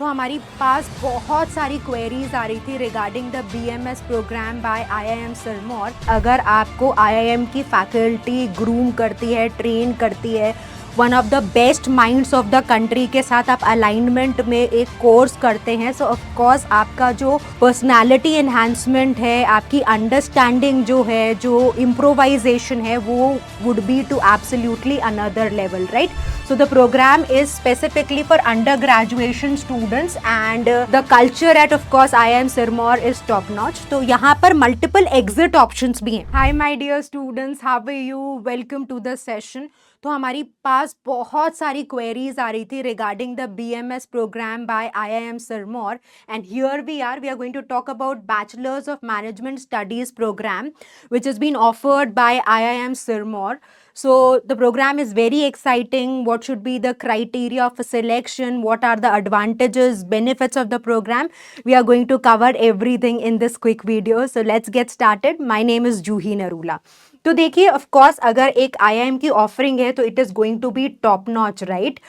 तो हमारी पास बहुत सारी क्वेरीज आ रही थी regarding the BMS program by IIM Sirmaur. अगर आपको आईआईएम की फैकल्टी ग्रूम करती है, ट्रेन करती है, one of the best minds of the country के साथ आप अलाइनमेंट में एक कोर्स करते हैं, सो ऑफ कोर्स आपका जो पर्सनालिटी एनहांसमेंट है, आपकी अंडरस्टैंडिंग जो है, जो इम्प्रोवाइजेशन है, वो would be to absolutely another level, right? So the program is specifically for undergraduation students and the culture at of course IIM Sirmaur is top notch. तो यहाँ पर multiple exit options भी हैं. Hi my dear students, how are you? Welcome to the session. तो हमारी पास बहुत सारी queries आ रही थी regarding the BMS program by IIM Sirmaur and here we are going to talk about Bachelors of Management Studies program which has been offered by IIM Sirmaur. So the program is very exciting. What should be the criteria of selection? What are the advantages, benefits of the program? We are going to cover everything in this quick video. So let's get started. My name is Juhi Narula. तो देखिए, of course अगर एक IIM की offering है तो it is going to be top notch, right?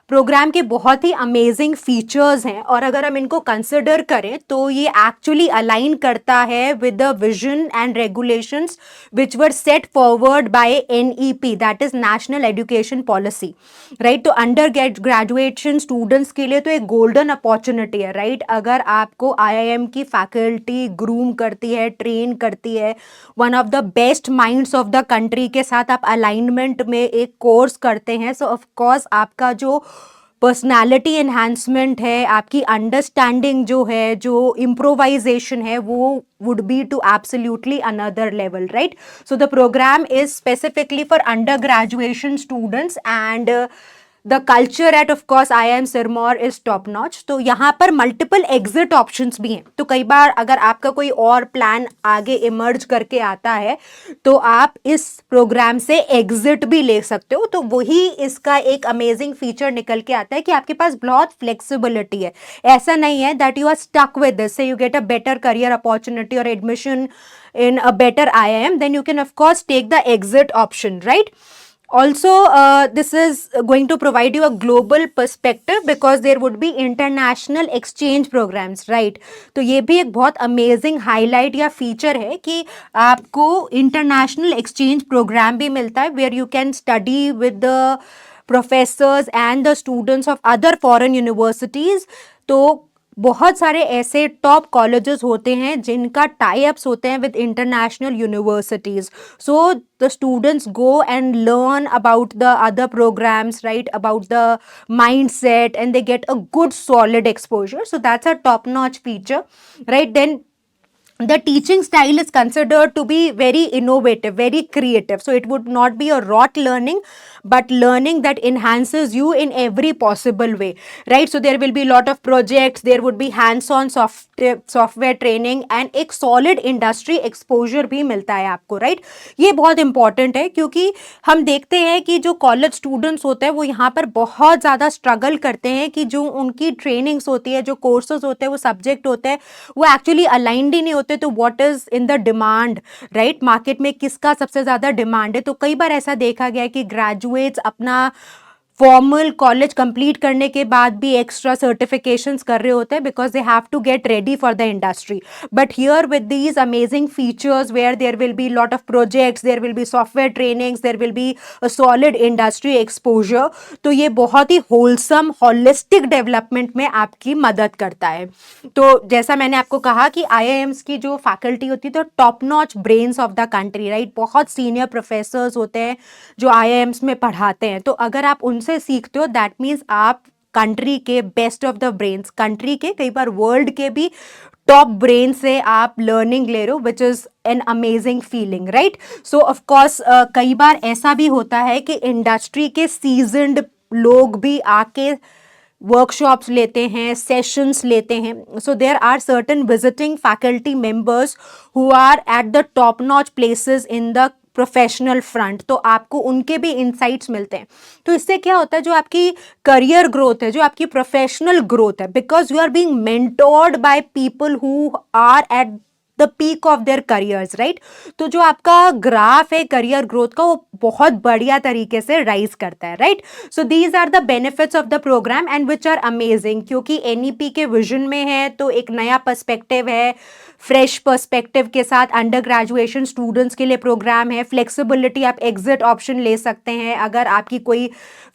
Program के बहुत ही amazing features हैं और अगर हम इनको कंसिडर करें तो ये एक्चुअली अलाइन करता है with the vision and regulations which were set forward bye NEP, that is national education policy, right? तो अंडर ग्रेजुएशन स्टूडेंट्स के लिए तो एक गोल्डन अपॉर्चुनिटी है, राइट? अगर आपको आईआईएम की फैकल्टी ग्रूम करती है, ट्रेन करती है, one of the best minds of the country के साथ आप अलाइनमेंट में एक कोर्स करते हैं, सो ऑफ कोर्स आपका जो पर्सनालिटी एनहांसमेंट है, आपकी अंडरस्टैंडिंग जो है, जो इम्प्रोवाइजेशन है, वो would be to absolutely another level, right? So the program is specifically for undergraduation students and the culture at of course IIM Sirmaur is top notch. तो यहाँ पर multiple exit options भी हैं. तो कई बार अगर आपका कोई और प्लान आगे इमर्ज करके आता है तो आप इस प्रोग्राम से एग्जिट भी ले सकते हो. तो वही इसका एक अमेजिंग फीचर निकल के आता है कि आपके पास बहुत फ्लेक्सिबिलिटी है. ऐसा नहीं है that you are stuck with this, you get a better career opportunity और admission in a better IIM, then you can of course take the exit option, right? Also, this is going to provide you a global perspective because there would be international exchange programs, right? तो ये भी एक बहुत amazing highlight या feature है कि आपको international exchange program भी मिलता है where you can study with the professors and the students of other foreign universities. तो बहुत सारे ऐसे टॉप कॉलेजेस होते हैं जिनका टाई अप्स होते हैं with international universities. So the students go and learn about the other programs, right, about the mindset, and they get a good solid exposure. So that's a top notch feature, right? Then the teaching style is considered to be very innovative, very creative. So it would not be a rote learning, but learning that enhances you in every possible way, right? So there will be a lot of projects, there would be hands-on software training and एक solid industry exposure भी मिलता है आपको, right? ये बहुत important है क्योंकि हम देखते हैं कि जो college students होते हैं वो यहाँ पर बहुत ज़्यादा struggle करते हैं कि जो उनकी trainings होती है, जो courses होते हैं, वो subject होते हैं, वो actually aligned ही नहीं होते. तो what is in the demand, right? Market में किसका सबसे ज्यादा डिमांड है? तो कई बार ऐसा देखा गया है कि ग्रेजुएट्स अपना फॉर्मल कॉलेज कंप्लीट करने के बाद भी एक्स्ट्रा सर्टिफिकेशंस कर रहे होते हैं because they have to get ready for the industry. But here with these amazing features where there will be lot of projects, there will be software trainings, there will be a solid industry exposure. तो ये बहुत ही wholesome holistic development में आपकी मदद करता है. तो जैसा मैंने आपको कहा कि आईआईएम्स की जो फैकल्टी होती है तो top notch brains of the country, right? बहुत सीनियर प्रोफेसर्स होते हैं जो आईआईएम्स में पढ़ाते हैं. तो अगर आप उनसे सीखते हो दैट मीन्स आप कंट्री के best of the brains, country के कई बार वर्ल्ड के भी टॉप ब्रेन से आप लर्निंग ले रहे हो, which is an amazing feeling, right? So of course कई बार ऐसा भी होता है कि इंडस्ट्री के सीजन्ड लोग भी आके वर्कशॉप्स लेते हैं, सेशंस लेते हैं. So there are certain visiting faculty members who are at the top notch places in the professional front. तो आपको उनके भी इंसाइट्स मिलते हैं. तो इससे क्या होता है, जो आपकी करियर ग्रोथ है, जो आपकी प्रोफेशनल ग्रोथ है, because you are being mentored by people who are at the peak of their careers, right. तो जो आपका ग्राफ है करियर ग्रोथ का वो बहुत बढ़िया तरीके से राइज करता है, right. So these are the benefits of the program and which are amazing, क्योंकि एनईपी के विजन में है तो एक नया पर्सपेक्टिव है, फ्रेश पर्सपेक्टिव के साथ अंडर ग्रेजुएशन स्टूडेंट्स के लिए प्रोग्राम है, फ्लेक्सिबिलिटी, आप एग्जिट ऑप्शन ले सकते हैं अगर आपकी कोई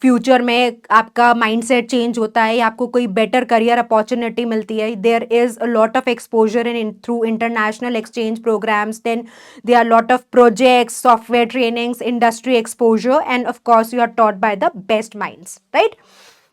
फ्यूचर में आपका माइंडसेट चेंज होता है या आपको कोई बेटर करियर अपॉर्चुनिटी मिलती है। There is a lot of exposure in through international exchange programs, then there are lot of projects, software trainings, industry exposure and of course you are taught by the best minds, right.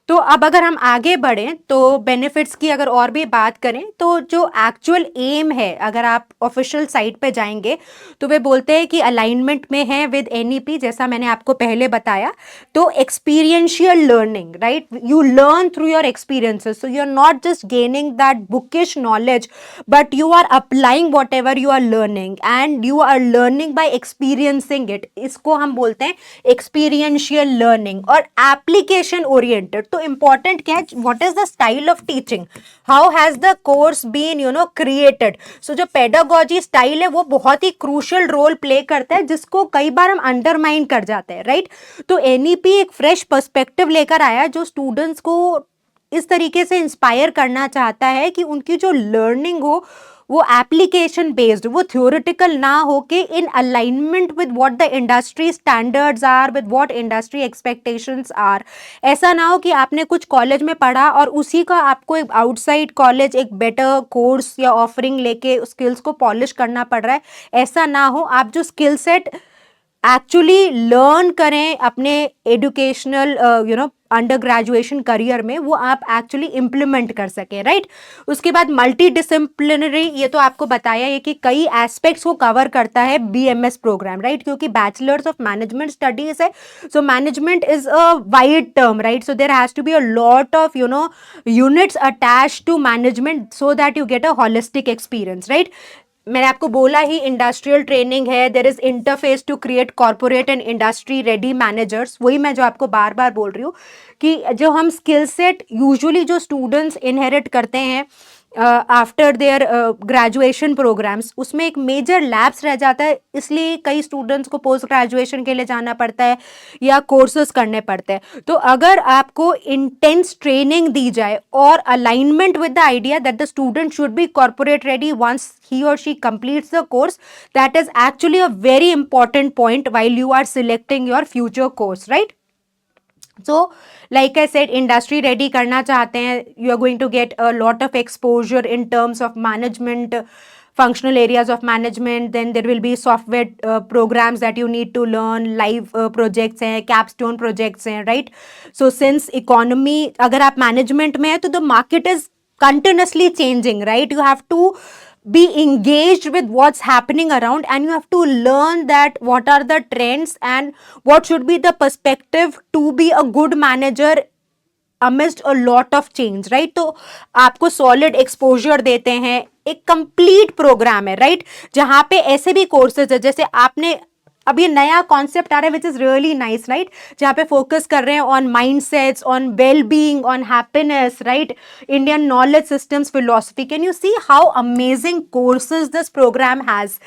तो अब अगर हम आगे बढ़ें तो benefits की अगर और भी बात करें तो जो एक्चुअल एम है, अगर आप ऑफिशियल साइट पे जाएंगे तो वे बोलते हैं कि अलाइनमेंट में है विद एनईपी, जैसा मैंने आपको पहले बताया। तो experiential learning, right, you learn through your experiences, so you are not just gaining that bookish knowledge but you are applying whatever you are learning and you are learning by experiencing it. इसको हम बोलते हैं experiential learning. और application oriented, तो important क्या है, what is the style of teaching, how has the course been created. So जो pedagogy style है वो बहुत ही क्रूशियल रोल प्ले करता है, जिसको कई बार हम अंडरमाइन कर जाते हैं, राइट। तो एनईपी एक फ्रेश पर्सपेक्टिव लेकर आया जो स्टूडेंट्स को इस तरीके से इंस्पायर करना चाहता है कि उनकी जो लर्निंग हो वो एप्लीकेशन बेस्ड, वो थ्योरेटिकल ना हो के इन alignment with what the industry standards are, with what industry expectations are. ऐसा ना हो कि आपने कुछ कॉलेज में पढ़ा और उसी का आपको एक आउटसाइड कॉलेज एक बेटर कोर्स या ऑफरिंग लेके स्किल्स को पॉलिश करना पड़ रहा है। ऐसा ना हो, आप जो स्किल सेट एक्चुअली लर्न करें अपने एजुकेशनल अंडर ग्रेजुएशन करियर में, वो आप एक्चुअली इम्प्लीमेंट कर सकें, राइट। उसके बाद मल्टी डिसिप्लिनरी, ये तो आपको बताया है कि कई एस्पेक्ट्स को कवर करता है बीएमएस प्रोग्राम, राइट, क्योंकि बैचलर्स ऑफ मैनेजमेंट स्टडीज है। So management is a wide term, right, so there has to be a lot of units attached to management so that you get a holistic experience, right. मैंने आपको बोला ही industrial training है, there is interface to create corporate and industry ready managers. वही मैं जो आपको बार बार बोल रही हूँ कि जो हम स्किल सेट यूजुअली जो स्टूडेंट्स इनहेरिट करते हैं आफ्टर देयर ग्रेजुएशन प्रोग्राम्स, उसमें एक मेजर लैप्स रह जाता है, इसलिए कई स्टूडेंट्स को पोस्ट ग्रेजुएशन के लिए जाना पड़ता है या कोर्सेज करने पड़ते हैं। तो अगर आपको इंटेंस ट्रेनिंग दी जाए और alignment with the idea that the student should be corporate ready once he or she completes the course, that is actually a very important point while you are selecting your future course, right? So like I said, industry ready करना चाहते हैं, you are going to get a lot of exposure in terms of management, functional areas of management, then there will be software programs that you need to learn, live projects हैं, capstone projects हैं, right? So since economy, अगर आप management में है तो the market is continuously changing, right? You have to be engaged with what's happening around and you have to learn that what are the trends and what should be the perspective to be a good manager amidst a lot of change, right? तो आपको solid exposure देते हैं, एक complete program है, right? जहाँ पे ऐसे भी courses है, जैसे आपने अब ये नया कॉन्सेप्ट आ रहा है which is really nice, right, जहाँ पे फोकस कर रहे हैं on mind sets, on well being, on happiness, right, Indian knowledge systems philosophy. Can you see how amazing courses this program has,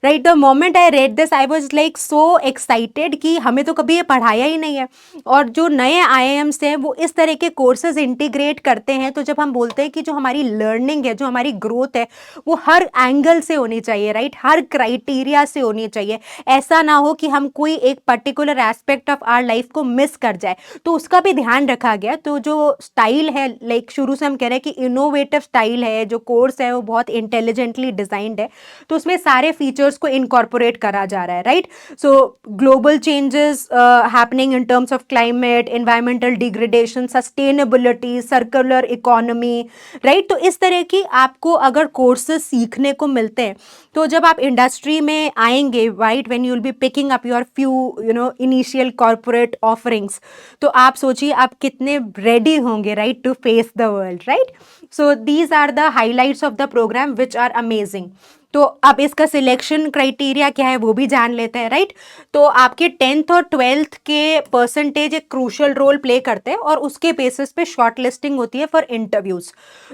right. The moment I read this I was like so excited कि हमें तो कभी ये पढ़ाया ही नहीं है। और जो नए IIMs हैं वो इस तरह के कोर्सेज इंटीग्रेट करते हैं। तो जब हम बोलते हैं कि जो हमारी लर्निंग है, जो हमारी ग्रोथ है, वो हर एंगल से होनी चाहिए, राइट, हर क्राइटेरिया से होनी चाहिए। ऐसा ना हो कि हम कोई एक particular aspect of our life को मिस कर जाए, तो उसका भी ध्यान रखा गया। तो जो स्टाइल है, लाइक शुरू से हम कह रहे हैं कि इनोवेटिव स्टाइल है, जो कोर्स है वो बहुत इंटेलिजेंटली डिजाइंड है, तो उसमें सारे फीचर्स को इनकॉर्पोरेट करा जा रहा है, right. So global changes happening in terms of climate, environmental degradation, sustainability, circular economy, right. तो इस तरह की आपको अगर कोर्सेज सीखने को मिलते हैं तो जब आप इंडस्ट्री में आएंगे, right, when you will be picking up your few initial corporate offerings, तो आप सोचिए आप कितने रेडी होंगे, right, to face the world, right. So these are the highlights of the program which are amazing. तो अब इसका सिलेक्शन क्राइटेरिया क्या है वो भी जान लेते हैं, राइट। तो आपके 10th और 12th के परसेंटेज एक क्रूशल रोल प्ले करते हैं और उसके बेसिस पे शॉर्ट लिस्टिंग होती है फॉर इंटरव्यूज।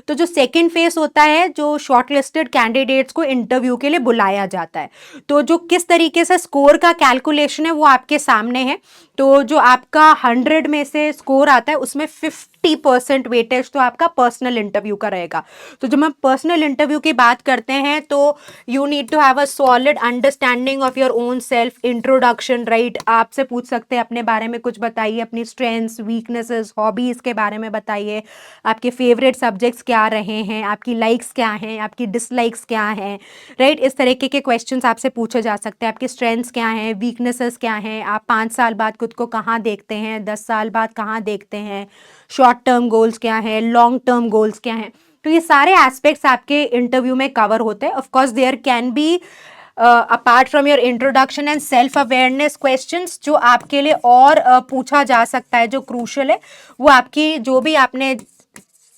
तो जो सेकेंड फेज होता है, जो शॉर्ट लिस्टेड कैंडिडेट्स को इंटरव्यू के लिए बुलाया जाता है। तो जो किस तरीके से स्कोर का कैलकुलेशन है वो आपके सामने है। तो जो आपका 100 में से स्कोर आता है उसमें 50% वेटेज तो आपका पर्सनल इंटरव्यू का रहेगा। तो जब हम पर्सनल इंटरव्यू की बात करते हैं तो you need to have a solid understanding of your own self, introduction, right. आपसे पूछ सकते हैं अपने बारे में कुछ बताइए, अपनी स्ट्रेंथ्स, वीकनेसेस, हॉबीज के बारे में बताइए, आपके फेवरेट सब्जेक्ट्स क्या रहे हैं, आपकी लाइक्स क्या हैं, आपकी डिसलाइक्स क्या हैं, राइट। इस तरीके के क्वेश्चंस आपसे पूछे जा सकते हैं। आपकी स्ट्रेंथ्स क्या हैं, वीकनेसेस क्या हैं, आप 5 साल बाद खुद को कहाँ देखते हैं, 10 साल बाद कहाँ देखते हैं, शॉर्ट टर्म गोल्स क्या हैं, लॉन्ग टर्म गोल्स क्या हैं। तो ये सारे एस्पेक्ट्स आपके इंटरव्यू में कवर होते हैं। Of course there can be apart from your introduction and self awareness questions जो आपके लिए और पूछा जा सकता है, जो क्रूशल है वो आपकी जो भी आपने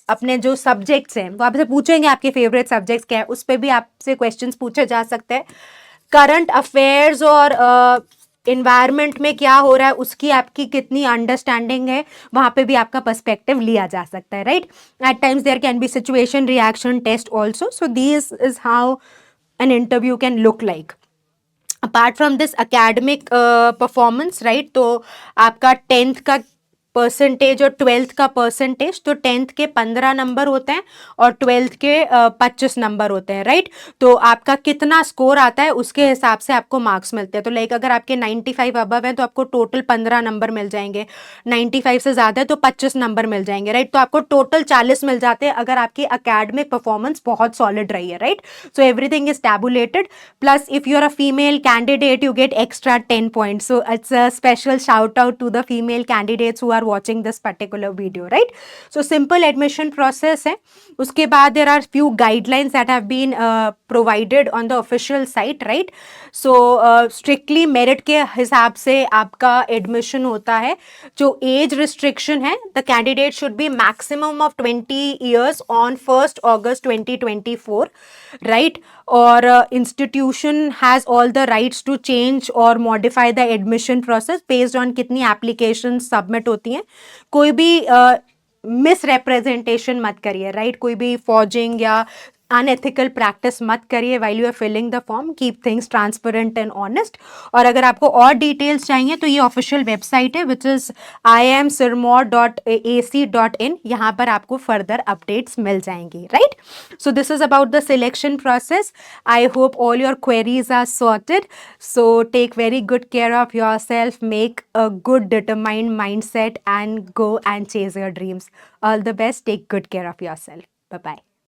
अपने जो सब्जेक्ट्स हैं वो आपसे पूछेंगे, आपके फेवरेट सब्जेक्ट्स क्या है उस पर भी आपसे क्वेश्चंस पूछे जा सकते हैं। करंट अफेयर्स और इन्वायरमेंट में क्या हो रहा है उसकी आपकी कितनी अंडरस्टैंडिंग है, वहां पे भी आपका पर्सपेक्टिव लिया जा सकता है, right. At times there can be situation reaction test also, so this is how an interview can look like. Apart from this academic performance, right, तो आपका 10th का परसेंटेज और 12th का परसेंटेज, तो 10th के 15 नंबर होते हैं और 12th के 25 नंबर होते हैं, राइट। तो आपका कितना स्कोर आता है उसके हिसाब से आपको मार्क्स मिलते हैं। तो लाइक अगर आपके 95 अबव है तो आपको टोटल 15 नंबर मिल जाएंगे, 95 से ज़्यादा है तो 25 नंबर मिल जाएंगे, राइट। तो आपको टोटल 40 मिल जाते हैं अगर आपकी अकेडमिक परफॉर्मेंस बहुत सॉलिड रही है, right. So everything is tabulated, plus if you're a female candidate you get extra 10 points, so it's a special shout out to the female candidates who are watching this particular video, right? So simple admission process है। उसके बाद there are few guidelines that have been provided on the official site, right? So strictly merit के हिसाब से आपका admission होता है। जो age restriction है, the candidate should be maximum of 20 years on 1st August 2024, right? और institution has all the rights to change or modify the admission process based on कितनी applications submit होती हैं। कोई भी मिसरिप्रेजेंटेशन मत करिए, राइट। कोई भी फॉर्जिंग या अनएथिकल प्रैक्टिस मत करिए while you are filling the form, keep things transparent and honest. और अगर आपको और डिटेल्स चाहिए तो ये ऑफिशियल वेबसाइट है विच इज़ iamsirmaur.ac.in, यहाँ पर आपको फर्दर अपडेट्स मिल जाएंगी, right. So this is about the selection process. I hope all your queries are sorted, so take very good care of yourself, make a good determined mind set and go and chase your dreams. All the best. Take good care of yourself. Bye bye.